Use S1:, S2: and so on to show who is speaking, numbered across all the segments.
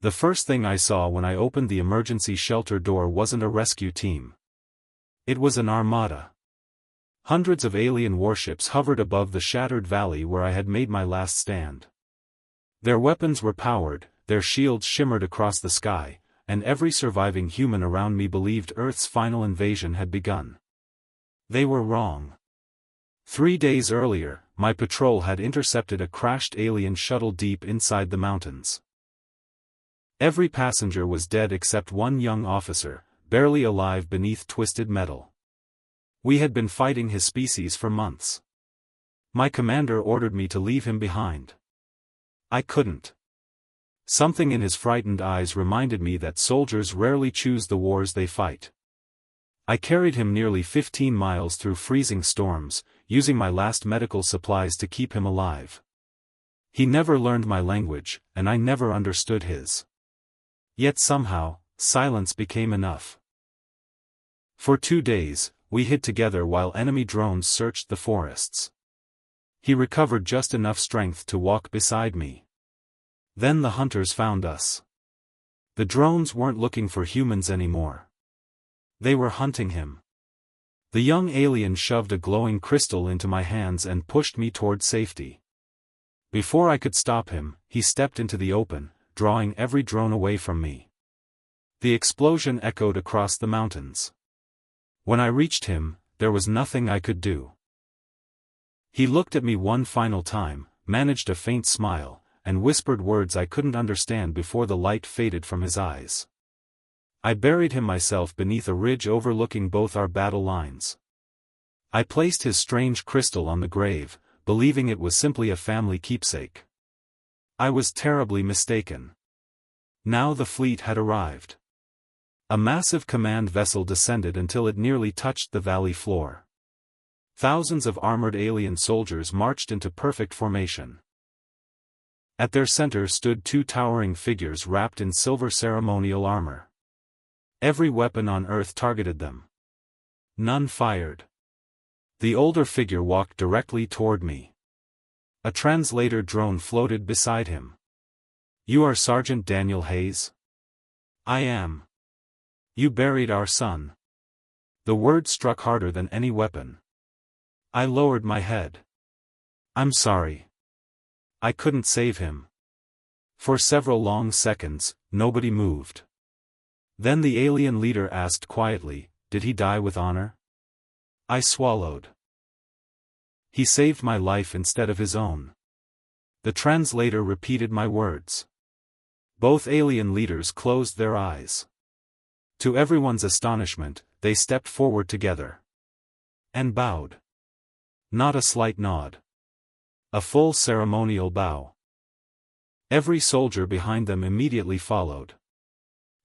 S1: The first thing I saw when I opened the emergency shelter door wasn't a rescue team. It was an armada. Hundreds of alien warships hovered above the shattered valley where I had made my last stand. Their weapons were powered, their shields shimmered across the sky, and every surviving human around me believed Earth's final invasion had begun. They were wrong. 3 days earlier, my patrol had intercepted a crashed alien shuttle deep inside the mountains. Every passenger was dead except one young officer, barely alive beneath twisted metal. We had been fighting his species for months. My commander ordered me to leave him behind. I couldn't. Something in his frightened eyes reminded me that soldiers rarely choose the wars they fight. I carried him nearly 15 miles through freezing storms, using my last medical supplies to keep him alive. He never learned my language, and I never understood his. Yet somehow, silence became enough. For 2 days, we hid together while enemy drones searched the forests. He recovered just enough strength to walk beside me. Then the hunters found us. The drones weren't looking for humans anymore. They were hunting him. The young alien shoved a glowing crystal into my hands and pushed me toward safety. Before I could stop him, he stepped into the open, drawing every drone away from me. The explosion echoed across the mountains. When I reached him, there was nothing I could do. He looked at me one final time, managed a faint smile, and whispered words I couldn't understand before the light faded from his eyes. I buried him myself beneath a ridge overlooking both our battle lines. I placed his strange crystal on the grave, believing it was simply a family keepsake. I was terribly mistaken. Now the fleet had arrived. A massive command vessel descended until it nearly touched the valley floor. Thousands of armored alien soldiers marched into perfect formation. At their center stood 2 towering figures wrapped in silver ceremonial armor. Every weapon on Earth targeted them. None fired. The older figure walked directly toward me. A translator drone floated beside him. "You are Sergeant Daniel Hayes?" "I am." "You buried our son." The word struck harder than any weapon. I lowered my head. "I'm sorry. I couldn't save him." For several long seconds, nobody moved. Then the alien leader asked quietly, "Did he die with honor?" I swallowed. "He saved my life instead of his own." The translator repeated my words. Both alien leaders closed their eyes. To everyone's astonishment, they stepped forward together. And bowed. Not a slight nod. A full ceremonial bow. Every soldier behind them immediately followed.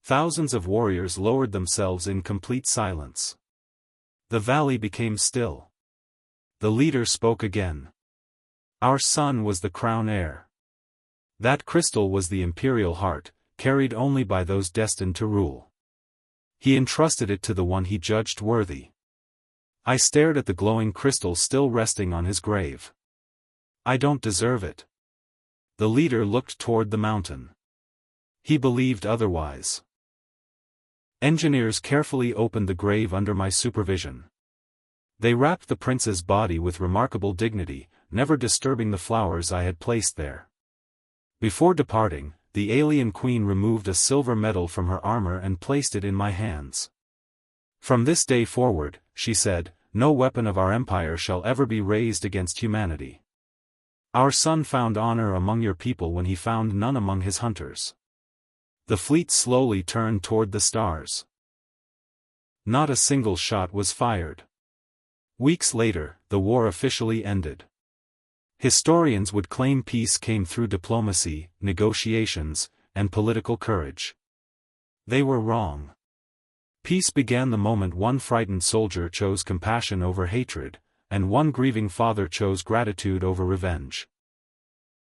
S1: Thousands of warriors lowered themselves in complete silence. The valley became still. The leader spoke again. "Our son was the crown heir. That crystal was the imperial heart, carried only by those destined to rule. He entrusted it to the one he judged worthy." I stared at the glowing crystal still resting on his grave. "I don't deserve it." The leader looked toward the mountain. He believed otherwise. Engineers carefully opened the grave under my supervision. They wrapped the prince's body with remarkable dignity, never disturbing the flowers I had placed there. Before departing, the alien queen removed a silver medal from her armor and placed it in my hands. "From this day forward," she said, "no weapon of our empire shall ever be raised against humanity. Our son found honor among your people when he found none among his hunters." The fleet slowly turned toward the stars. Not a single shot was fired. Weeks later, the war officially ended. Historians would claim peace came through diplomacy, negotiations, and political courage. They were wrong. Peace began the moment one frightened soldier chose compassion over hatred, and one grieving father chose gratitude over revenge.